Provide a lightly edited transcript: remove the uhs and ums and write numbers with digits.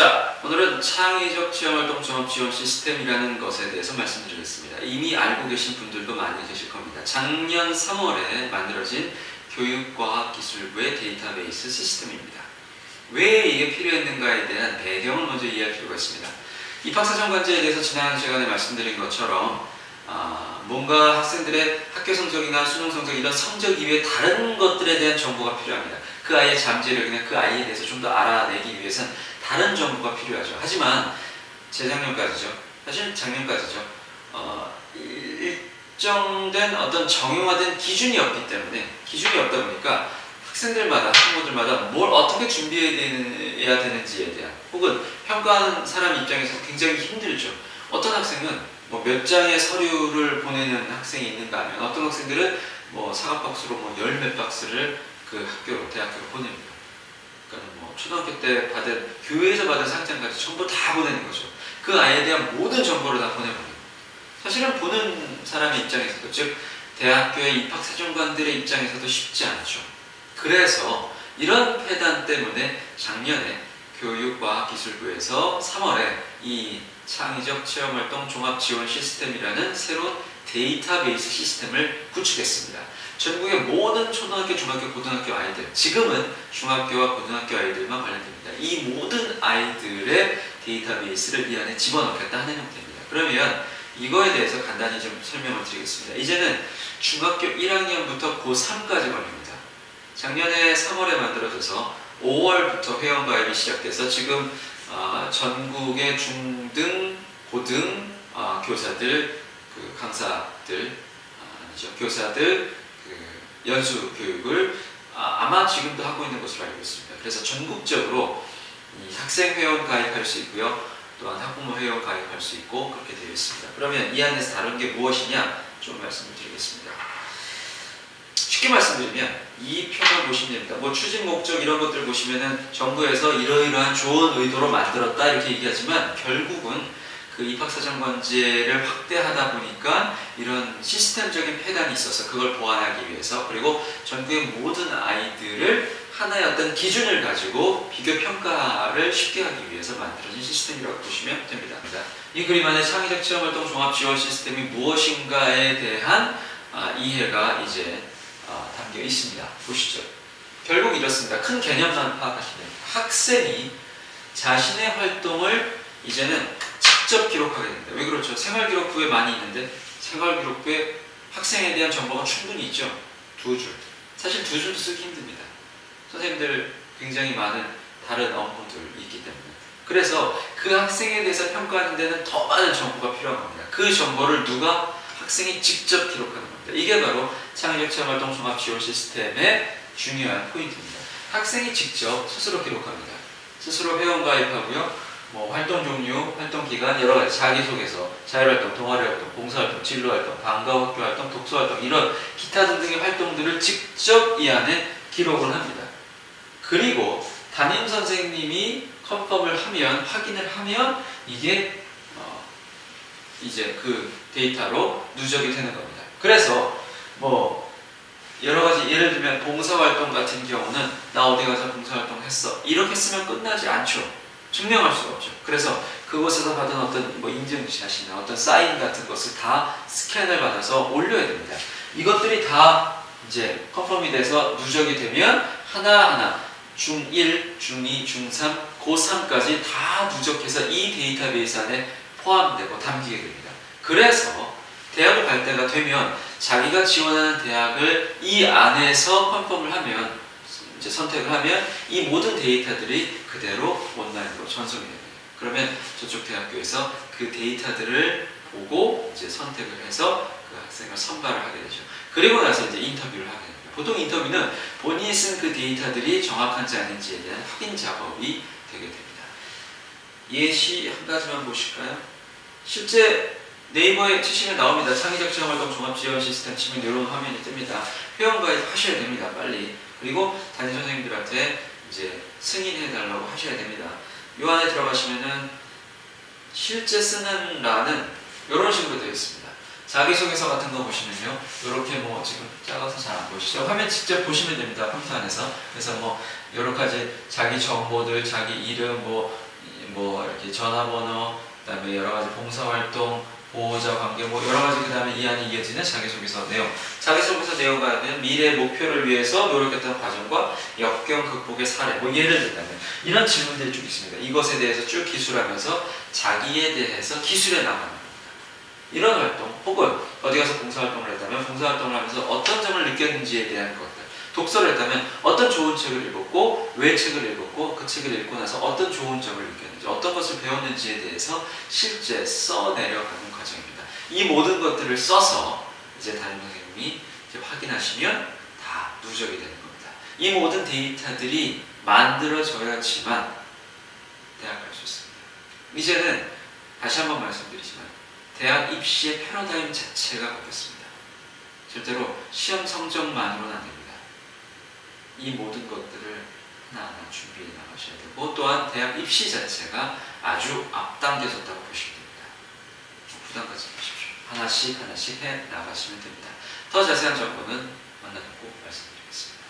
자, 오늘은 창의적 체험활동 종합지원 시스템이라는 것에 대해서 말씀드리겠습니다. 이미 알고 계신 분들도 많이 계실 겁니다. 작년 3월에 만들어진 교육과학기술부의 데이터베이스 시스템입니다. 왜 이게 필요했는가에 대한 배경을 먼저 이해할 필요가 있습니다. 입학사정관제에 대해서 지난 시간에 말씀드린 것처럼 뭔가 학생들의 학교 성적이나 수능 성적 이런 성적 이외에 다른 것들에 대한 정보가 필요합니다. 그 아이의 잠재력이나 그 아이에 대해서 좀 더 알아내기 위해서는 다른 정보가 필요하죠. 하지만 재작년까지죠. 사실 작년까지죠. 일정된 어떤 정형화된 기준이 없기 때문에 기준이 없다 보니까 학생들마다 학부모들마다 뭘 어떻게 준비해야 되는지에 대한 혹은 평가하는 사람 입장에서 굉장히 힘들죠. 어떤 학생은 뭐 몇 장의 서류를 보내는 학생이 있는가 하면 어떤 학생들은 뭐 사과박스로 뭐 열 몇 박스를 그 학교로 대학교로 보냅니다. 그러니까 뭐 초등학교 때 받은 교회에서 받은 상장까지 전부 다 보내는 거죠. 그 아이에 대한 모든 정보를 다 보내버려요. 사실은 보는 사람의 입장에서도 즉 대학교의 입학사정관들의 입장에서도 쉽지 않죠. 그래서 이런 폐단 때문에 작년에 교육과학기술부에서 3월에 이 창의적 체험활동 종합지원 시스템이라는 새로운 데이터베이스 시스템을 구축했습니다. 전국의 모든 초등학교, 중학교, 고등학교 아이들, 지금은 중학교와 고등학교 아이들만 관련됩니다. 이 모든 아이들의 데이터베이스를 이 안에 집어넣겠다 하는 형태입니다. 그러면 이거에 대해서 간단히 좀 설명을 드리겠습니다. 이제는 중학교 1학년부터 고3까지 걸립니다. 작년에 3월에 만들어져서 5월부터 회원가입이 시작돼서 지금 전국의 중등, 고등 교사들, 그 강사들, 교사들 그 연수 교육을 아마 지금도 하고 있는 것으로 알고 있습니다. 그래서 전국적으로 이 학생 회원 가입할 수 있고요. 또한 학부모 회원 가입할 수 있고 그렇게 되어 있습니다. 그러면 이 안에서 다른 게 무엇이냐 좀 말씀을 드리겠습니다. 쉽게 말씀드리면 이 표를 보시면 됩니다. 뭐 추진 목적 이런 것들 보시면은 정부에서 이러이러한 좋은 의도로 만들었다 이렇게 얘기하지만 결국은 그 입학사정관제를 확대하다 보니까 이런 시스템적인 폐단이 있어서 그걸 보완하기 위해서 그리고 전국의 모든 아이들을 하나의 어떤 기준을 가지고 비교 평가를 쉽게 하기 위해서 만들어진 시스템이라고 보시면 됩니다. 이 그림 안에 창의적 체험활동 종합지원 시스템이 무엇인가에 대한 이해가 이제 담겨 있습니다. 보시죠. 결국 이렇습니다. 큰 개념만 파악하시면 됩니다. 학생이 자신의 활동을 이제는 직접 기록하게 됩니다. 왜 그렇죠? 생활기록부에 많이 있는데 생활기록부에 학생에 대한 정보가 충분히 있죠. 2줄. 사실 2줄도 쓰기 힘듭니다. 선생님들 굉장히 많은 다른 업무들이 있기 때문에. 그래서 그 학생에 대해서 평가하는 데는 더 많은 정보가 필요한 겁니다. 그 정보를 누가? 학생이 직접 기록하는 겁니다. 이게 바로 창의적 체험활동 종합지원 시스템의 중요한 포인트입니다. 학생이 직접 스스로 기록합니다. 스스로 회원가입하고요. 뭐 활동 종류, 활동 기간, 여러 가지 자기소개서, 자율활동, 동아리활동, 봉사활동, 진로활동, 방과학교 활동, 독서활동 이런 기타 등등의 활동들을 직접 이 안에 기록을 합니다. 그리고 담임 선생님이 컨펌을 하면, 확인을 하면 이게 이제 그 데이터로 누적이 되는 겁니다. 그래서 뭐 여러 가지 예를 들면 봉사활동 같은 경우는 나 어디 가서 봉사활동 했어 이렇게 쓰면 끝나지 않죠. 증명할 수가 없죠. 그래서 그곳에서 받은 어떤 뭐 인증샷이나 어떤 사인 같은 것을 다 스캔을 받아서 올려야 됩니다. 이것들이 다 이제 컨펌이 돼서 누적이 되면 하나하나 중1, 중2, 중3, 고3까지 다 누적해서 이 데이터베이스 안에 포함되고 담기게 됩니다. 그래서 대학을 갈 때가 되면 자기가 지원하는 대학을 이 안에서 컨펌을 하면 이제 선택을 하면 이 모든 데이터들이 그대로 온라인으로 전송이 됩니다. 그러면 저쪽 대학교에서 그 데이터들을 보고 이제 선택을 해서 그 학생을 선발을 하게 되죠. 그리고 나서 이제 인터뷰를 하게 됩니다. 보통 인터뷰는 본인이 쓴 그 데이터들이 정확한지 아닌지에 대한 확인 작업이 되게 됩니다. 예시 한 가지만 보실까요? 실제 네이버에 치시면 나옵니다. 창의적 체험활동 종합지원 시스템 치면 이런 화면이 뜹니다. 회원가입 하셔야 됩니다. 빨리. 그리고 담임 선생님들한테 이제 승인해달라고 하셔야 됩니다. 이 안에 들어가시면은 실제 쓰는 란은 이런 식으로 되어 있습니다. 자기소개서 같은 거 보시면요. 이렇게 뭐 지금 작아서 잘 안 보이시죠? 화면 직접 보시면 됩니다. 컴퓨터 안에서. 그래서 뭐 여러 가지 자기 정보들, 자기 이름, 뭐 뭐 이렇게 전화번호, 그다음에 여러 가지 봉사활동, 보호자 관계, 뭐 여러 가지 그다음에 이 안에 이어지는 자기소개서 내용. 자기소개서 내용과는 미래 목표를 위해서 노력했던 과정과 역경 극복의 사례. 뭐 예를 들자면 이런 질문들이 쭉 있습니다. 이것에 대해서 쭉 기술하면서 자기에 대해서 기술해 나가는 겁니다. 이런 활동, 혹은 어디 가서 봉사활동을 했다면 봉사활동을 하면서 어떤 점을 느꼈는지에 대한 것들. 독서를 했다면 어떤 좋은 책을 읽었고 왜 책을 읽었고 그 책을 읽고 나서 어떤 좋은 점을 느꼈는지 어떤 것을 배웠는지에 대해서 실제 써내려가는 과정입니다. 이 모든 것들을 써서 이제 담임 선생님이 이제 확인하시면 다 누적이 되는 겁니다. 이 모든 데이터들이 만들어져야지만 대학 갈 수 있습니다. 이제는 다시 한번 말씀드리지만 대학 입시의 패러다임 자체가 바뀌었습니다. 절대로 시험 성적만으로는 안 됩니다. 이 모든 것들을 하나하나 준비해 나가셔야 되고 또한 대학 입시 자체가 아주 앞당겨졌다고 보시면 됩니다. 부담 갖지 마십시오. 하나씩 하나씩 해 나가시면 됩니다. 더 자세한 정보는 만나뵙고 말씀드리겠습니다.